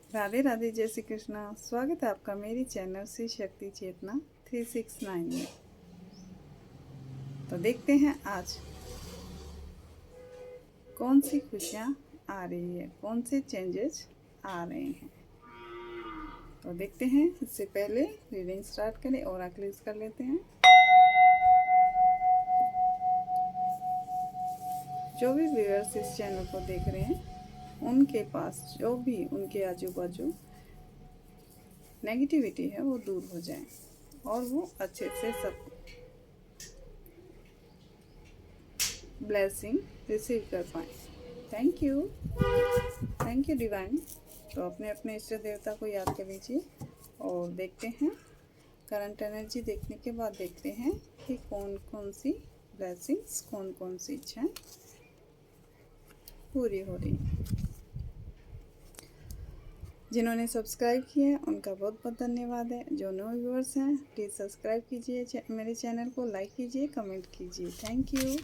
राधे राधे, जय श्री कृष्णा। स्वागत है आपका मेरी चैनल श्री शक्ति चेतना 369 में। तो देखते हैं आज कौन सी खुशियाँ आ रही है, कौन से चेंजेस आ रहे हैं। तो देखते हैं। इससे पहले रीडिंग स्टार्ट करें और क्लिक कर लेते हैं। जो भी व्यूअर्स इस चैनल को देख रहे हैं, उनके पास जो भी उनके आजू बाजू नेगेटिविटी है वो दूर हो जाए और वो अच्छे से सब ब्लेसिंग रिसीव कर पाए। Thank you divine. तो अपने अपने इष्ट देवता को याद कर लीजिए और देखते हैं। करंट एनर्जी देखने के बाद देखते हैं कि कौन कौन सी ब्लेसिंग्स, कौन कौन सी इच्छाएं पूरी हो रही हैं। जिन्होंने सब्सक्राइब किया है उनका बहुत बहुत धन्यवाद है। जो न्यू व्यूअर्स हैं प्लीज़ सब्सक्राइब कीजिए मेरे चैनल को, लाइक कीजिए, कमेंट कीजिए। Thank you.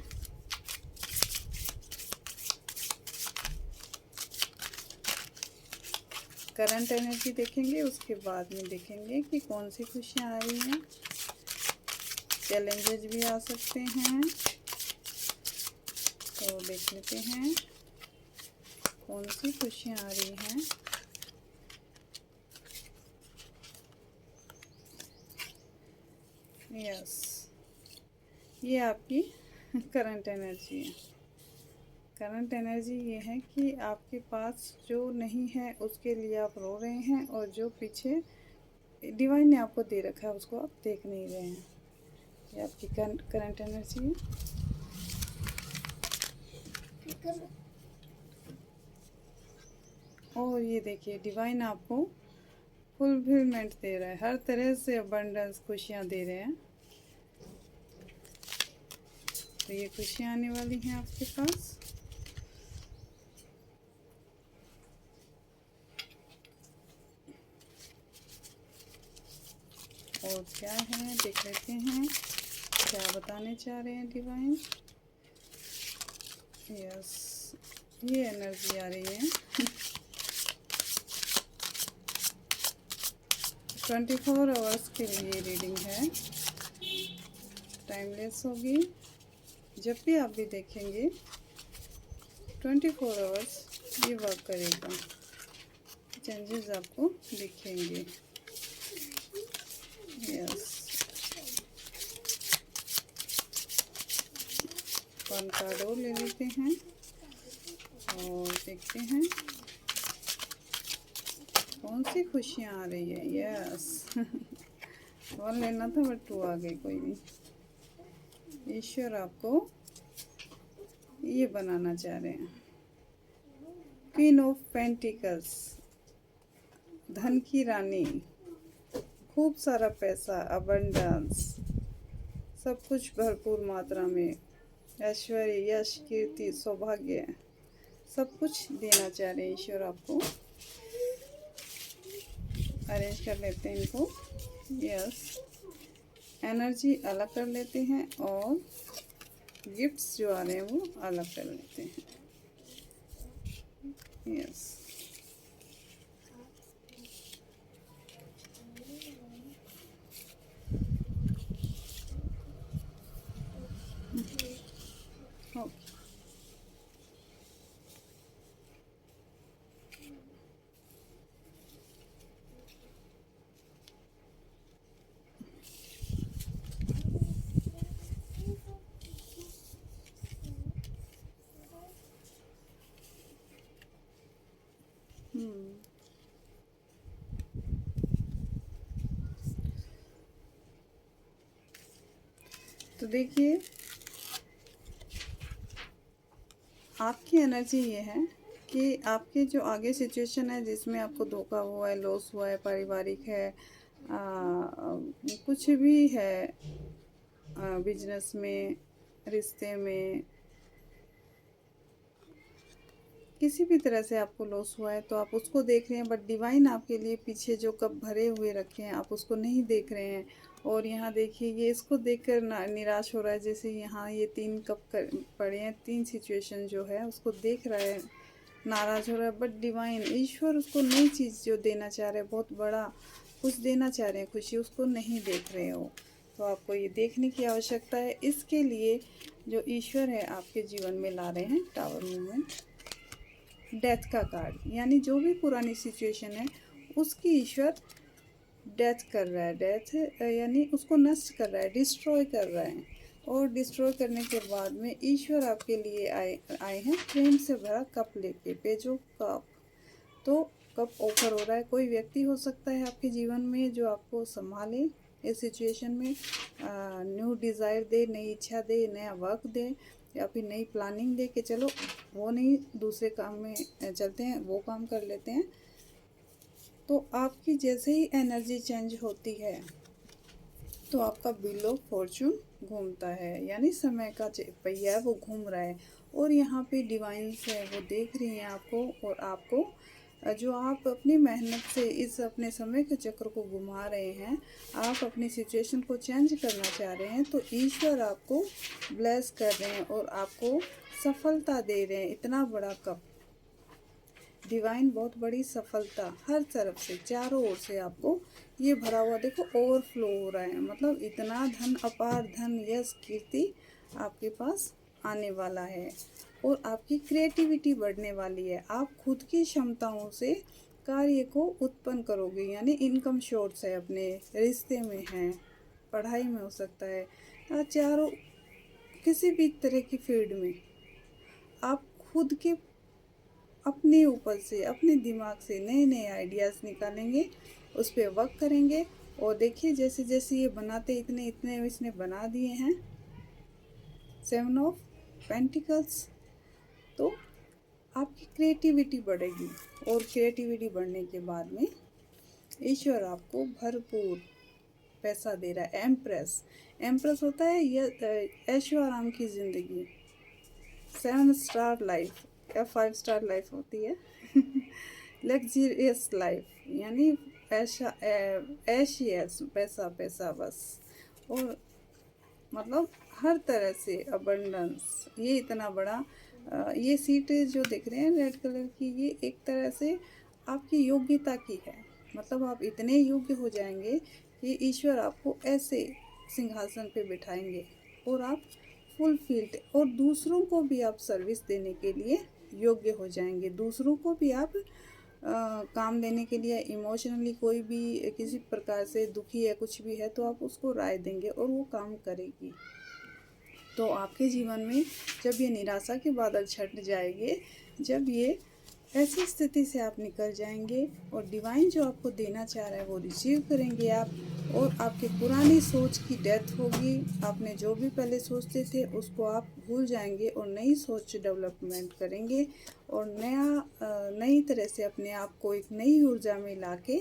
करंट एनर्जी देखेंगे, उसके बाद में देखेंगे कि कौन सी खुशियाँ आ रही हैं। चैलेंजेस भी आ सकते हैं, तो देख लेते हैं कौन सी खुशियाँ आ रही हैं। यस, ये आपकी करंट एनर्जी है। करंट एनर्जी ये है कि आपके पास जो नहीं है उसके लिए आप रो रहे हैं, और जो पीछे डिवाइन ने आपको दे रखा है उसको आप देख नहीं रहे हैं। ये आपकी करंट एनर्जी है। और ये देखिए, डिवाइन आपको फुलफिलमेंट दे रहा है, हर तरह से अबंडेंस खुशियाँ दे रहे हैं। तो ये खुशियाँ आने वाली हैं आपके पास। और क्या है देख लेते हैं, क्या बताने चाह रहे हैं डिवाइन। यस, ये एनर्जी आ रही है। 24 आवर्स के लिए रीडिंग है, टाइमलेस होगी। जब भी आप भी देखेंगे 24 आवर्स ये वर्क करेगा, चेंजेस आपको दिखेंगे। यस, वन कार्ड और ले लेते हैं और देखते हैं कौन सी खुशियाँ आ रही है। यस वन लेना था बट टू आ गई, कोई नहीं। ईश्वर आपको ये बनाना चाह रहे हैं। क्वीन ऑफ पेंटिकल्स, धन की रानी, खूब सारा पैसा, अबंडेंस, सब कुछ भरपूर मात्रा में, ऐश्वर्य, यश, कीर्ति, सौभाग्य, सब कुछ देना चाह रहे हैं ईश्वर आपको। अरेंज कर लेते हैं इनको। यस, एनर्जी अलग कर लेते हैं और गिफ्ट्स जो आ रहे हैं वो अलग कर लेते हैं। Yes, okay. तो देखिए, आपकी एनर्जी ये है कि आपके जो आगे सिचुएशन है जिसमें आपको धोखा हुआ है, लॉस हुआ है, पारिवारिक है, कुछ भी है, बिजनेस में, रिश्ते में, किसी भी तरह से आपको लॉस हुआ है तो आप उसको देख रहे हैं, बट डिवाइन आपके लिए पीछे जो कप भरे हुए रखे हैं आप उसको नहीं देख रहे हैं। और यहाँ देखिए, ये इसको देखकर निराश हो रहा है। जैसे यहाँ ये 3 कप पड़े हैं, 3 सिचुएशन जो है उसको देख रहा है नाराज हो रहा है, बट डिवाइन ईश्वर उसको नई चीज़ जो देना चाह रहे हैं, बहुत बड़ा कुछ देना चाह रहे हैं, खुशी उसको नहीं देख रहे हो। तो आपको ये देखने की आवश्यकता है। इसके लिए जो ईश्वर है आपके जीवन में ला रहे हैं टावर मूवमेंट, डेथ का कार्ड, यानी जो भी पुरानी सिचुएशन है उसकी ईश्वर डेथ कर रहा है। डेथ यानी उसको नष्ट कर रहा है, डिस्ट्रॉय कर रहा है। और डिस्ट्रॉय करने के बाद में ईश्वर आपके लिए आए हैं प्रेम से भरा कप लेके, पेज ऑफ कप। तो कप ऑफर हो रहा है, कोई व्यक्ति हो सकता है आपके जीवन में जो आपको संभाले इस सिचुएशन में, न्यू डिज़ायर दे, नई इच्छा दे, नया वर्क दे, या फिर नई प्लानिंग दे कि चलो वो नहीं दूसरे काम में चलते हैं, वो काम कर लेते हैं। तो आपकी जैसे ही एनर्जी चेंज होती है तो आपका व्हील ऑफ फॉर्चून घूमता है, यानी समय का पहिया है वो घूम रहा है। और यहाँ पे डिवाइन्स है वो देख रही हैं आपको, और आपको जो आप अपनी मेहनत से इस अपने समय के चक्र को घुमा रहे हैं, आप अपनी सिचुएशन को चेंज करना चाह रहे हैं, तो ईश्वर आपको ब्लेस कर रहे हैं और आपको सफलता दे रहे हैं। इतना बड़ा कप, डिवाइन बहुत बड़ी सफलता हर तरफ से, चारों ओर से आपको ये भरा हुआ देखो ओवरफ्लो हो रहा है। मतलब इतना धन, अपार धन, यश, कीर्ति आपके पास आने वाला है। और आपकी क्रिएटिविटी बढ़ने वाली है। आप खुद की क्षमताओं से कार्य को उत्पन्न करोगे, यानी इनकम सोर्स है, अपने रिश्ते में है, पढ़ाई में हो सकता है, या चारों किसी भी तरह की फील्ड में आप खुद के अपने ऊपर से, अपने दिमाग से नए नए आइडियाज़ निकालेंगे, उस पर वर्क करेंगे। और देखिए जैसे जैसे ये बनाते इतने इतने इसने बना दिए हैं 7 ऑफ पेंटिकल्स। तो आपकी क्रिएटिविटी बढ़ेगी, और क्रिएटिविटी बढ़ने के बाद में ईश्वर आपको भरपूर पैसा दे रहा है। एम्प्रेस, एम्प्रेस होता है ये ऐशो आराम की ज़िंदगी, 7 स्टार लाइफ या 5 स्टार लाइफ होती है लग्जरियस लाइफ, यानी ऐशा ऐशियस, पैसा पैसा बस। और मतलब हर तरह से अबंडेंस। ये इतना बड़ा ये सीट जो दिख रहे हैं रेड कलर की, ये एक तरह से आपकी योग्यता की है। मतलब आप इतने योग्य हो जाएंगे कि ईश्वर आपको ऐसे सिंहासन पे बिठाएंगे और आप फुलफिल्ड, और दूसरों को भी आप सर्विस देने के लिए योग्य हो जाएंगे। दूसरों को भी आप काम देने के लिए, इमोशनली कोई भी किसी प्रकार से दुखी है, कुछ भी है, तो आप उसको राय देंगे और वो काम करेगी। तो आपके जीवन में जब ये निराशा के बादल छट जाएंगे, जब ये ऐसी स्थिति से आप निकल जाएंगे और डिवाइन जो आपको देना चाह रहा है वो रिसीव करेंगे आप, और आपकी पुरानी सोच की डेथ होगी। आपने जो भी पहले सोचते थे उसको आप भूल जाएंगे और नई सोच डेवलपमेंट करेंगे, और नई तरह से अपने आप को एक नई ऊर्जा में लाके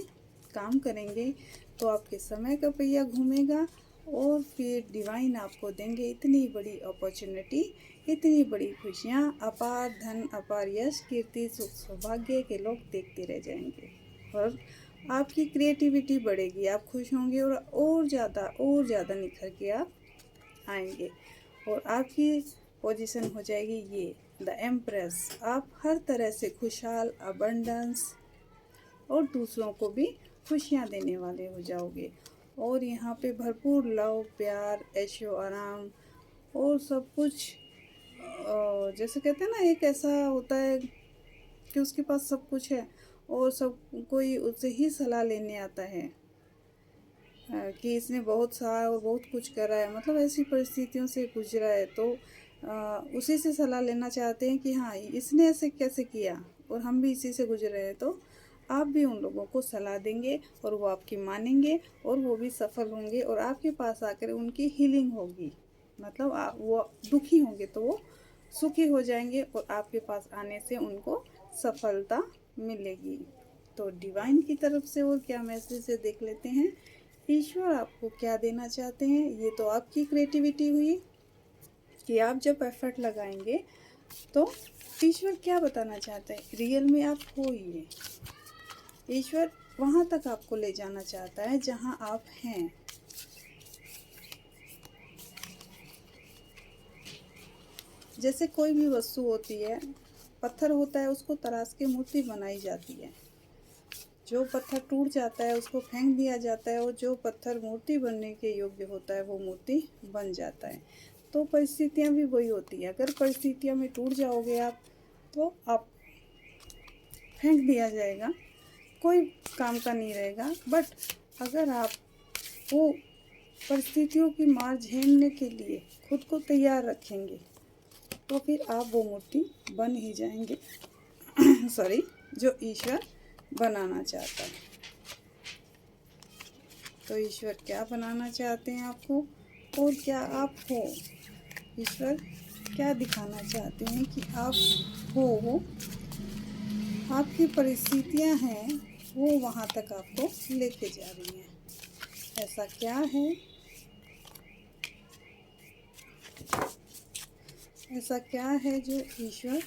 काम करेंगे। तो आपके समय का पहिया घूमेगा, और फिर डिवाइन आपको देंगे इतनी बड़ी अपॉर्चुनिटी, इतनी बड़ी खुशियाँ, अपार धन, अपार यश, कीर्ति, सुख, सौभाग्य के लोग देखते रह जाएंगे। और आपकी क्रिएटिविटी बढ़ेगी, आप खुश होंगे और ज़्यादा निखर के आप आएंगे। और आपकी पोजीशन हो जाएगी ये द एम्प्रेस। आप हर तरह से खुशहाल, अबंडेंस, और दूसरों को भी खुशियाँ देने वाले हो जाओगे। और यहाँ पे भरपूर लव, प्यार, ऐशो आराम और सब कुछ, जैसे कहते हैं ना, एक ऐसा होता है कि उसके पास सब कुछ है और सब कोई उससे ही सलाह लेने आता है कि इसने बहुत सारा और बहुत कुछ करा है, मतलब ऐसी परिस्थितियों से गुजरा है, तो उसी से सलाह लेना चाहते हैं कि हाँ इसने ऐसे कैसे किया और हम भी इसी से गुजरे हैं। तो आप भी उन लोगों को सलाह देंगे और वो आपकी मानेंगे और वो भी सफल होंगे, और आपके पास आकर उनकी हीलिंग होगी। मतलब वो दुखी होंगे तो वो सुखी हो जाएंगे, और आपके पास आने से उनको सफलता मिलेगी। तो डिवाइन की तरफ से और क्या मैसेज है देख लेते हैं। ईश्वर आपको क्या देना चाहते हैं। ये तो आपकी क्रिएटिविटी हुई कि आप जब एफर्ट लगाएंगे तो ईश्वर क्या बताना चाहते हैं। रियल में आप हो ये, ईश्वर वहाँ तक आपको ले जाना चाहता है जहाँ आप हैं। जैसे कोई भी वस्तु होती है, पत्थर होता है उसको तराश के मूर्ति बनाई जाती है। जो पत्थर टूट जाता है उसको फेंक दिया जाता है और जो पत्थर मूर्ति बनने के योग्य होता है वो मूर्ति बन जाता है। तो परिस्थितियाँ भी वही होती है। अगर परिस्थितियों में टूट जाओगे आप तो आप फेंक दिया जाएगा, कोई काम का नहीं रहेगा। बट अगर आप वो परिस्थितियों की मार झेलने के लिए खुद को तैयार रखेंगे तो फिर आप वो मूर्ति बन ही जाएंगे सॉरी, जो ईश्वर बनाना चाहता है। तो ईश्वर क्या बनाना चाहते हैं आपको, और क्या आप हो, ईश्वर क्या दिखाना चाहते हैं कि आप हो। आपकी परिस्थितियां हैं वो वहाँ तक आपको लेके जा रही हैं। ऐसा क्या है, ऐसा क्या है जो ईश्वर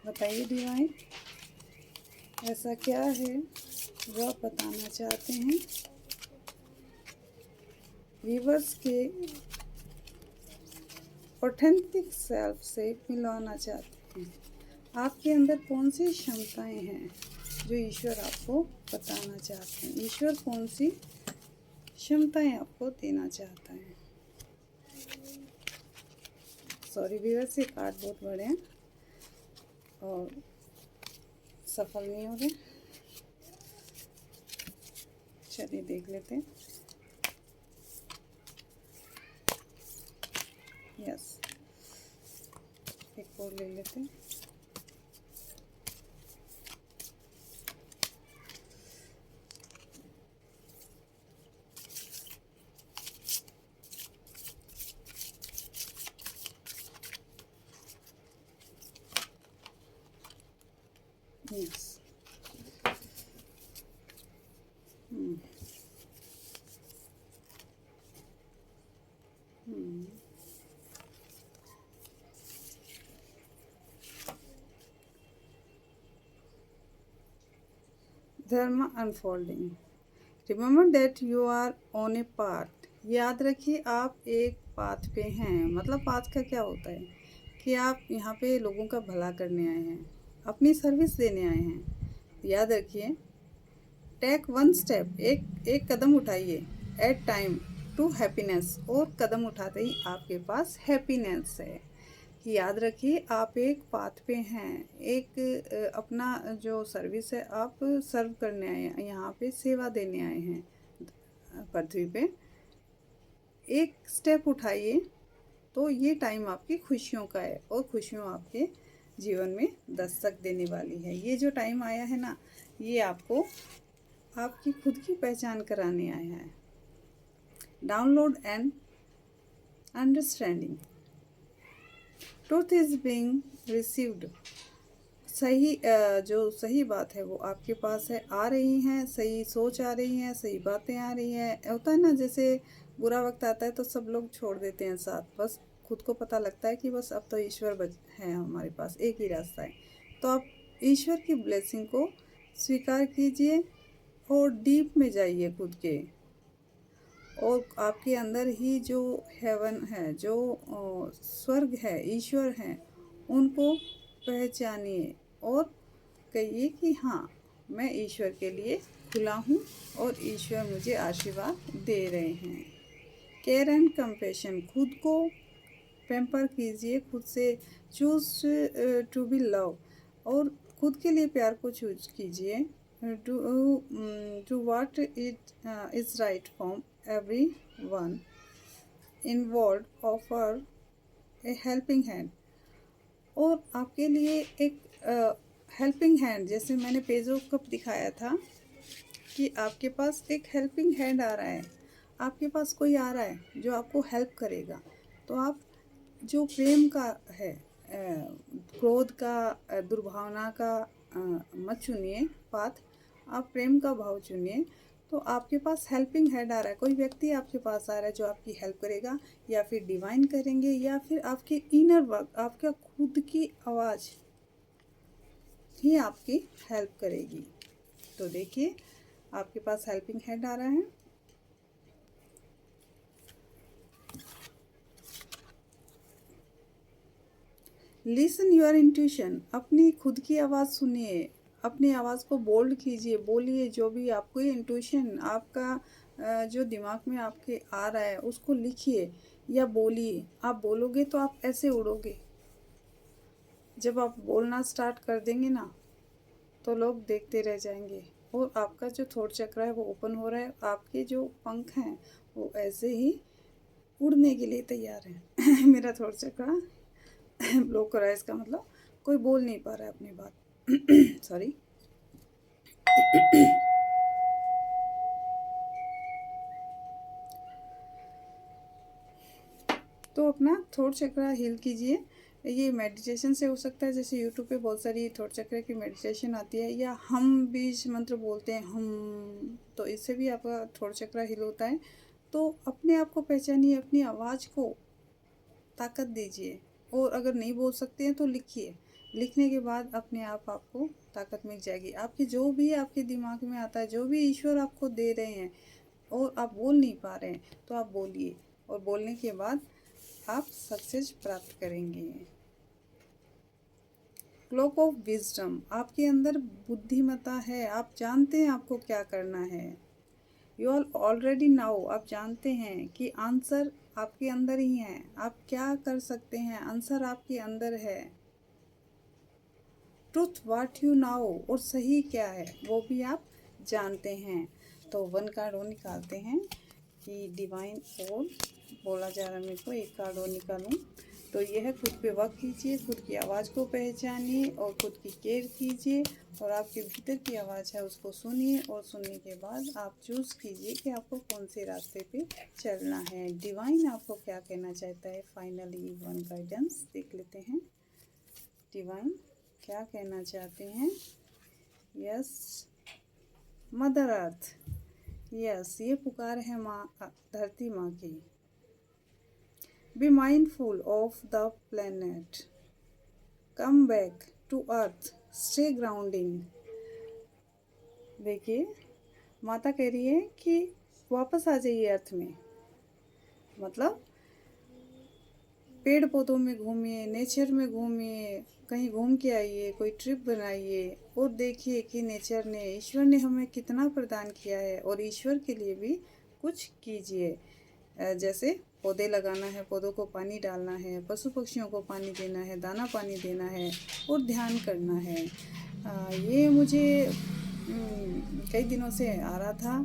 बताइए डिवाइन, ऐसा क्या है जो आप बताना चाहते हैं, व्यूअर्स के ऑथेंटिक सेल्फ से मिलवाना चाहते हैं। आपके अंदर कौन सी क्षमताएं हैं जो ईश्वर आपको बताना चाहते हैं, ईश्वर कौन सी क्षमताएं आपको देना चाहता है। सॉरी व्यूअर्स, ये कार्ड बहुत बड़े हैं और सफल नहीं हो रहे। चलिए देख लेते हैं। यस, एक और ले लेते हैं। Yes, dharma unfolding. Remember that you are on a path. याद रखिए आप एक पाथ पे हैं। मतलब पाथ का क्या होता है कि आप यहाँ पे लोगों का भला करने आए हैं, अपनी सर्विस देने आए हैं। याद रखिए, टेक वन स्टेप, एक कदम उठाइए एट टाइम टू हैप्पीनेस, और कदम उठाते ही आपके पास हैप्पीनेस है। याद रखिए आप एक पाथ पे हैं, एक अपना जो सर्विस है आप सर्व करने आए हैं, यहाँ पे सेवा देने आए हैं पृथ्वी पे। एक स्टेप उठाइए तो ये टाइम आपकी खुशियों का है और खुशियों आपके जीवन में दस्तक देने वाली है। ये जो टाइम आया है ना, ये आपको आपकी खुद की पहचान कराने आया है। Download and understanding, truth is being received. सही जो सही बात है वो आपके पास है, आ रही हैं, सही सोच आ रही हैं, सही बातें आ रही हैं। होता है ना, जैसे बुरा वक्त आता है तो सब लोग छोड़ देते हैं साथ, बस खुद को पता लगता है कि बस अब तो ईश्वर है, हमारे पास एक ही रास्ता है। तो आप ईश्वर की ब्लेसिंग को स्वीकार कीजिए और डीप में जाइए खुद के, और आपके अंदर ही जो हेवन है, जो स्वर्ग है, ईश्वर है, उनको पहचानिए और कहिए कि हाँ, मैं ईश्वर के लिए खुला हूँ और ईश्वर मुझे आशीर्वाद दे रहे हैं। केयर एंड कंपैशन, खुद को पैम्पर कीजिए, खुद से चूज टू बी लव, और खुद के लिए प्यार को चूज कीजिए। To what it is right from every one involve, offer a helping hand. और आपके लिए एक हेल्पिंग हैंड, जैसे मैंने पेजो कप दिखाया था कि आपके पास एक हेल्पिंग हैंड आ रहा है, आपके पास कोई आ रहा है जो आपको हेल्प करेगा। तो आप जो प्रेम का है, क्रोध का, दुर्भावना का मत चुनिए पाथ, आप प्रेम का भाव चुनिए। तो आपके पास हेल्पिंग हैंड आ रहा है, कोई व्यक्ति आपके पास आ रहा है जो आपकी हेल्प करेगा, या फिर डिवाइन करेंगे, या फिर आपके इनर वर्क, आपका खुद की आवाज़ ही आपकी हेल्प करेगी। तो देखिए आपके पास हेल्पिंग हैंड आ रहा है। लिसन योर इंट्यूशन, अपनी खुद की आवाज़ सुनिए, अपनी आवाज़ को बोल्ड कीजिए, बोलिए जो भी आपको ये इंट्यूशन आपका जो दिमाग में आपके आ रहा है उसको लिखिए या बोलिए। आप बोलोगे तो आप ऐसे उड़ोगे। जब आप बोलना स्टार्ट कर देंगे ना तो लोग देखते रह जाएंगे और आपका जो थॉट चक्र है वो ओपन हो रहा है, आपके जो पंख हैं वो ऐसे ही उड़ने के लिए तैयार हैं। मेरा थॉट चक्र ब्लॉक हो रहा है, इसका मतलब कोई बोल नहीं पा रहा है अपनी बात। सॉरी। तो अपना थॉट चक्र हील कीजिए। ये मेडिटेशन से हो सकता है, जैसे यूट्यूब पे बहुत सारी थॉट चक्र की मेडिटेशन आती है, या हम बीज मंत्र बोलते हैं हम, तो इससे भी आपका थॉट चक्र हील होता है। तो अपने आप को पहचानिए, अपनी आवाज़ को ताकत दीजिए, और अगर नहीं बोल सकते हैं तो लिखिए। लिखने के बाद अपने आप आपको ताकत मिल जाएगी। आपकी जो भी आपके दिमाग में आता है, जो भी ईश्वर आपको दे रहे हैं और आप बोल नहीं पा रहे हैं, तो आप बोलिए, और बोलने के बाद आप सक्सेस प्राप्त करेंगे। क्लॉक ऑफ विजडम, आपके अंदर बुद्धिमत्ता है, आप जानते हैं आपको क्या करना है। यू ऑल ऑलरेडी नाउ, आप जानते हैं कि आंसर आपके अंदर ही है, आप क्या कर सकते हैं, आंसर आपके अंदर है। ट्रुथ वाट यू नाउ, और सही क्या है वो भी आप जानते हैं। तो 1 कार्ड और निकालते हैं कि डिवाइन और बोला जा रहा है मेरे को, एक कार्ड और निकालूं। तो यह है, खुद पे वर्क कीजिए, खुद की आवाज़ को पहचानिए और खुद की केयर कीजिए, और आपके भीतर की आवाज़ है उसको सुनिए, और सुनने के बाद आप चूज़ कीजिए कि आपको कौन से रास्ते पे चलना है। डिवाइन आपको क्या कहना चाहता है। फाइनली 1 गाइडेंस देख लेते हैं, डिवाइन क्या कहना चाहते हैं। यस, मदर अर्थ, यस, ये पुकार है माँ, धरती माँ की। Be mindful of the planet, come back to earth, stay grounding. देखिए, माता कह रही है कि वापस आ जाइए अर्थ में, मतलब पेड़ पौधों में घूमिए, नेचर में घूमिए, कहीं घूम के आइए, कोई ट्रिप बनाइए, और देखिए कि नेचर ने, ईश्वर ने हमें कितना प्रदान किया है, और ईश्वर के लिए भी कुछ कीजिए। जैसे पौधे लगाना है, पौधों को पानी डालना है, पशु पक्षियों को पानी देना है, दाना पानी देना है, और ध्यान करना है। ये मुझे कई दिनों से आ रहा था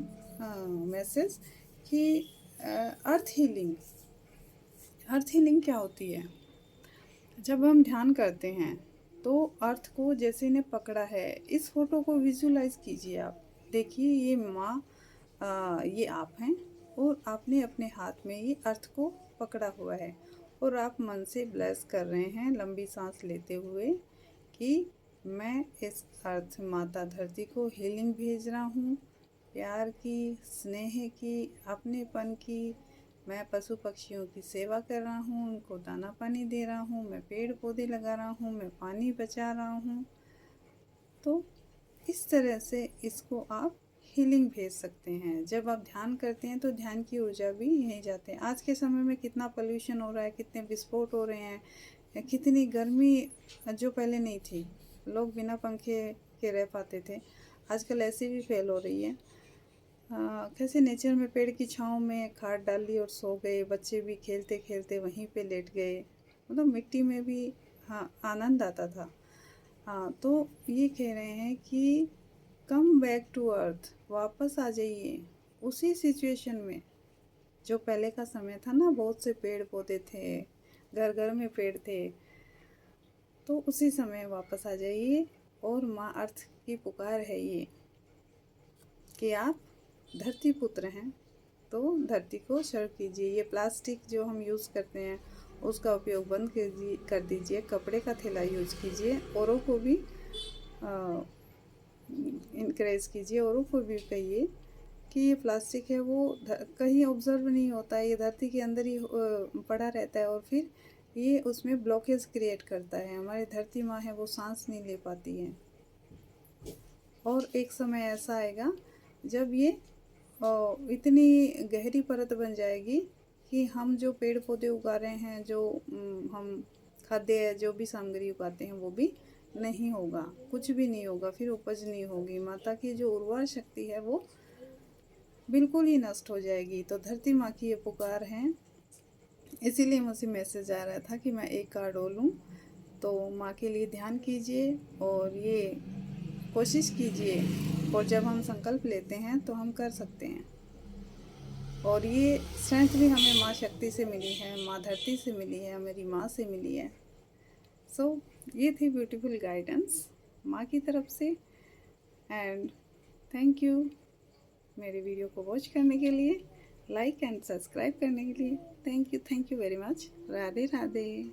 मैसेज कि अर्थ हीलिंग, अर्थ हीलिंग क्या होती है। जब हम ध्यान करते हैं तो अर्थ को जैसे इन्हें पकड़ा है, इस फोटो को विजुलाइज कीजिए आप। देखिए ये माँ, ये आप हैं, और आपने अपने हाथ में ये अर्थ को पकड़ा हुआ है, और आप मन से ब्लेस कर रहे हैं लंबी सांस लेते हुए कि मैं इस अर्थ माता धरती को हीलिंग भेज रहा हूँ, प्यार की, स्नेह की, अपनेपन की। मैं पशु पक्षियों की सेवा कर रहा हूँ, उनको दाना पानी दे रहा हूँ, मैं पेड़ पौधे लगा रहा हूँ, मैं पानी बचा रहा हूँ। तो इस तरह से इसको आप हीलिंग भेज सकते हैं। जब आप ध्यान करते हैं तो ध्यान की ऊर्जा भी यहीं जाते हैं। आज के समय में कितना पोल्यूशन हो रहा है, कितने विस्फोट हो रहे हैं, कितनी गर्मी जो पहले नहीं थी, लोग बिना पंखे के रह पाते थे, आजकल ऐसी भी फैल हो रही है। कैसे नेचर में पेड़ की छाँव में खाट डाल ली और सो गए, बच्चे भी खेलते खेलते वहीं पे लेट गए, मतलब मिट्टी में भी हाँ आनंद आता था। हाँ, तो ये कह रहे हैं कि कम बैक टू अर्थ, वापस आ जाइए उसी सिचुएशन में जो पहले का समय था ना, बहुत से पेड़ पौधे थे, घर घर में पेड़ थे, तो उसी समय वापस आ जाइए। और माँ अर्थ की पुकार है ये कि आप धरती पुत्र हैं, तो धरती को सर्व कीजिए। ये प्लास्टिक जो हम यूज़ करते हैं उसका उपयोग बंद कर दीजिए, कपड़े का थैला यूज़ कीजिए, औरों को भी इनकरेज कीजिए, औरों को भी कहिए कि ये प्लास्टिक है वो कहीं ऑब्जर्व नहीं होता है, ये धरती के अंदर ही पड़ा रहता है, और फिर ये उसमें ब्लॉकेज क्रिएट करता है। हमारी धरती माँ है वो सांस नहीं ले पाती है, और एक समय ऐसा आएगा जब ये इतनी गहरी परत बन जाएगी कि हम जो पेड़ पौधे उगा रहे हैं, जो हम खाद्य जो भी सामग्री उगाते हैं वो भी नहीं होगा, कुछ भी नहीं होगा, फिर उपज नहीं होगी। माता की जो उर्वर शक्ति है वो बिल्कुल ही नष्ट हो जाएगी। तो धरती माँ की ये पुकार है, इसीलिए मुझे मैसेज आ रहा था कि मैं एक कार्ड लूँ। तो माँ के लिए ध्यान कीजिए और ये कोशिश कीजिए, और जब हम संकल्प लेते हैं तो हम कर सकते हैं। और ये स्ट्रेंथ भी हमें माँ शक्ति से मिली है, माँ धरती से मिली है, मेरी माँ से मिली है। सो ये थी ब्यूटीफुल गाइडेंस माँ की तरफ से। एंड थैंक यू मेरे वीडियो को वॉच करने के लिए, लाइक एंड सब्सक्राइब करने के लिए। Thank you very much. Radhe Radhe.